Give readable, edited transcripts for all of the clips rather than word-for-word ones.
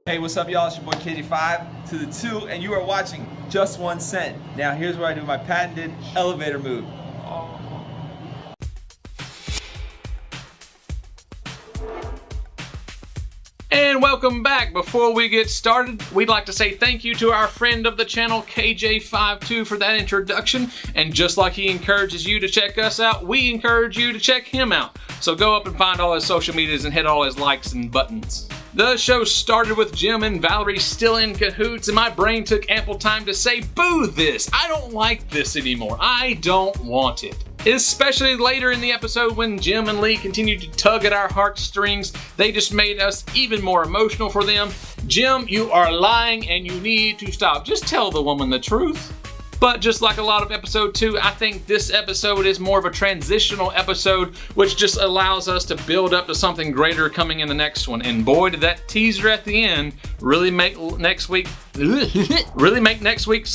Hey, what's up, y'all? It's your boy KJ5 to the 2, and you are watching Just 1 Cent. Now, here's where I do my patented elevator move. And welcome back. Before we get started, we'd like to say thank you to our friend of the channel, KJ52, for that introduction. And just like he encourages you to check us out, we encourage you to check him out. So go up and find all his social medias and hit all his likes and buttons. The show started with Jim and Valerie still in cahoots, and my brain took ample time to say, boo this! I don't like this anymore. I don't want it. Especially later in the episode when Jim and Lee continued to tug at our heartstrings. They just made us even more emotional for them. Jim, you are lying and you need to stop. Just tell the woman the truth. But just like a lot of episode 2, I think this episode is more of a transitional episode, which just allows us to build up to something greater coming in the next one. And boy, did that teaser at the end really make next week's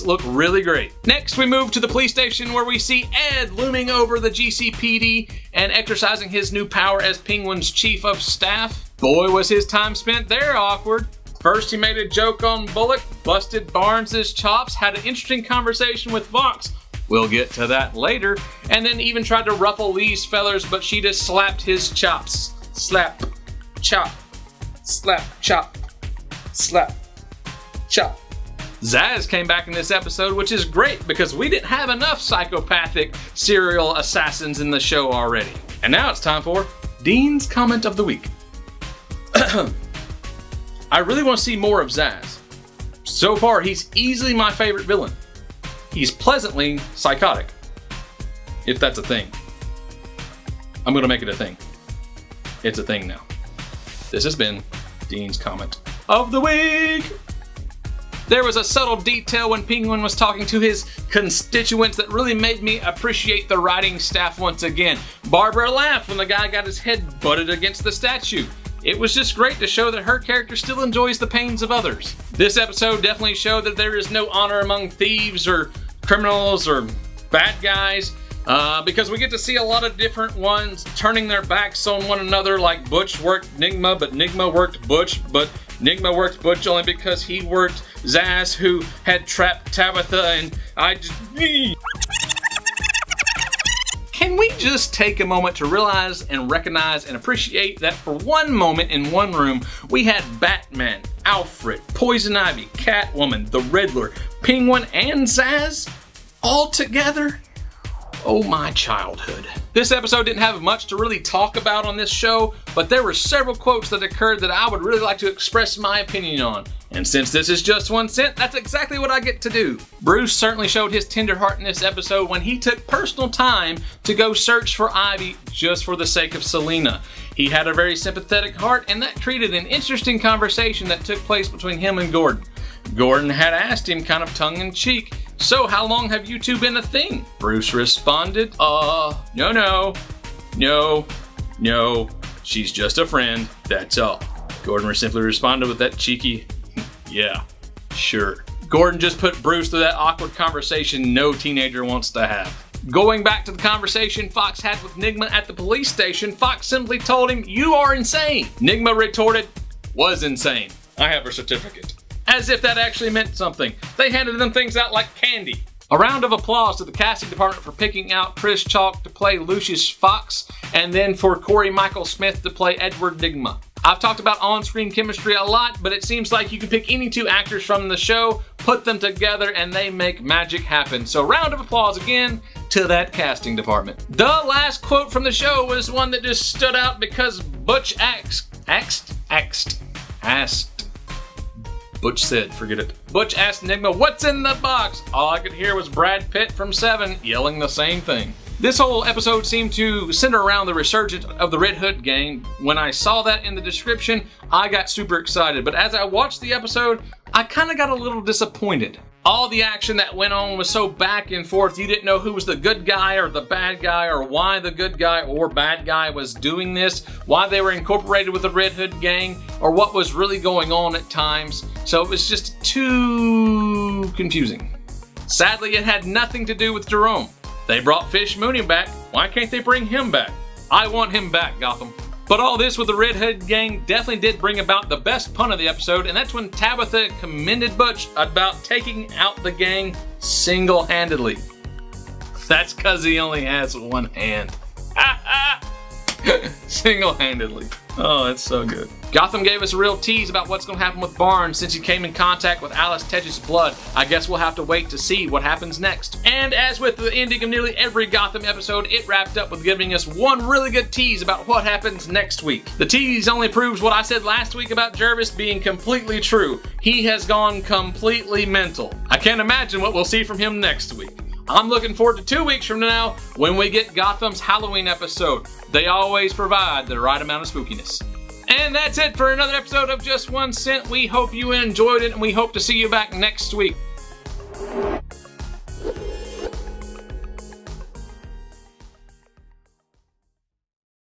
look really great. Next, we move to the police station where we see Ed looming over the GCPD and exercising his new power as Penguin's chief of staff. Boy, was his time spent there awkward. First, he made a joke on Bullock, busted Barnes' chops, had an interesting conversation with Fox. We'll get to that later. And then even tried to ruffle Lee's feathers, but she just slapped his chops. Slap, chop, slap, chop, slap, chop. Zaz came back in this episode, which is great because we didn't have enough psychopathic serial assassins in the show already. And now it's time for Dean's Comment of the Week. I really want to see more of Zaz. So far, he's easily my favorite villain. He's pleasantly psychotic. If that's a thing. I'm going to make it a thing. It's a thing now. This has been Dean's Comment of the Week. There was a subtle detail when Penguin was talking to his constituents that really made me appreciate the writing staff once again. Barbara laughed when the guy got his head butted against the statue. It was just great to show that her character still enjoys the pains of others. This episode definitely showed that there is no honor among thieves or criminals or bad guys, because we get to see a lot of different ones turning their backs on one another, like Butch worked Nigma, but Nigma worked Butch, but Nigma worked Butch only because he worked Zaz, who had trapped Tabitha, and I just... Can we just take a moment to realize and recognize and appreciate that for one moment in one room, we had Batman, Alfred, Poison Ivy, Catwoman, the Riddler, Penguin, and Zaz all together? Oh, my childhood. This episode didn't have much to really talk about on this show, but there were several quotes that occurred that I would really like to express my opinion on. And since this is just 1 cent, that's exactly what I get to do. Bruce certainly showed his tender heart in this episode when he took personal time to go search for Ivy just for the sake of Selena. He had a very sympathetic heart, and that created an interesting conversation that took place between him and Gordon. Gordon had asked him kind of tongue-in-cheek, "So how long have you two been a thing?" Bruce responded, no, she's just a friend, that's all." Gordon simply responded with that cheeky, "Yeah, sure." Gordon just put Bruce through that awkward conversation no teenager wants to have. Going back to the conversation Fox had with Nigma at the police station, Fox simply told him, "You are insane." Nigma retorted, "Was insane. I have her certificate." As if that actually meant something. They handed them things out like candy. A round of applause to the casting department for picking out Chris Chalk to play Lucius Fox, and then for Corey Michael Smith to play Edward Nigma. I've talked about on-screen chemistry a lot, but it seems like you can pick any two actors from the show, put them together, and they make magic happen. So round of applause again to that casting department. The last quote from the show was one that just stood out because Butch Butch said, forget it. Butch asked Nigma, "What's in the box?" All I could hear was Brad Pitt from Seven yelling the same thing. This whole episode seemed to center around the resurgence of the Red Hood gang. When I saw that in the description, I got super excited. But as I watched the episode, I kind of got a little disappointed. All the action that went on was so back and forth, you didn't know who was the good guy or the bad guy, or why the good guy or bad guy was doing this, why they were incorporated with the Red Hood gang, or what was really going on at times. So it was just too confusing. Sadly, it had nothing to do with Jerome. They brought Fish Mooney back. Why can't they bring him back? I want him back, Gotham. But all this with the Redhead gang definitely did bring about the best pun of the episode, and that's when Tabitha commended Butch about taking out the gang single-handedly. That's because he only has one hand. Single-handedly. Oh, that's so good. Gotham gave us a real tease about what's going to happen with Barnes since he came in contact with Alice Tetch's blood. I guess we'll have to wait to see what happens next. And as with the ending of nearly every Gotham episode, it wrapped up with giving us one really good tease about what happens next week. The tease only proves what I said last week about Jervis being completely true. He has gone completely mental. I can't imagine what we'll see from him next week. I'm looking forward to 2 weeks from now when we get Gotham's Halloween episode. They always provide the right amount of spookiness. And that's it for another episode of Just 1 Cent. We hope you enjoyed it, and we hope to see you back next week.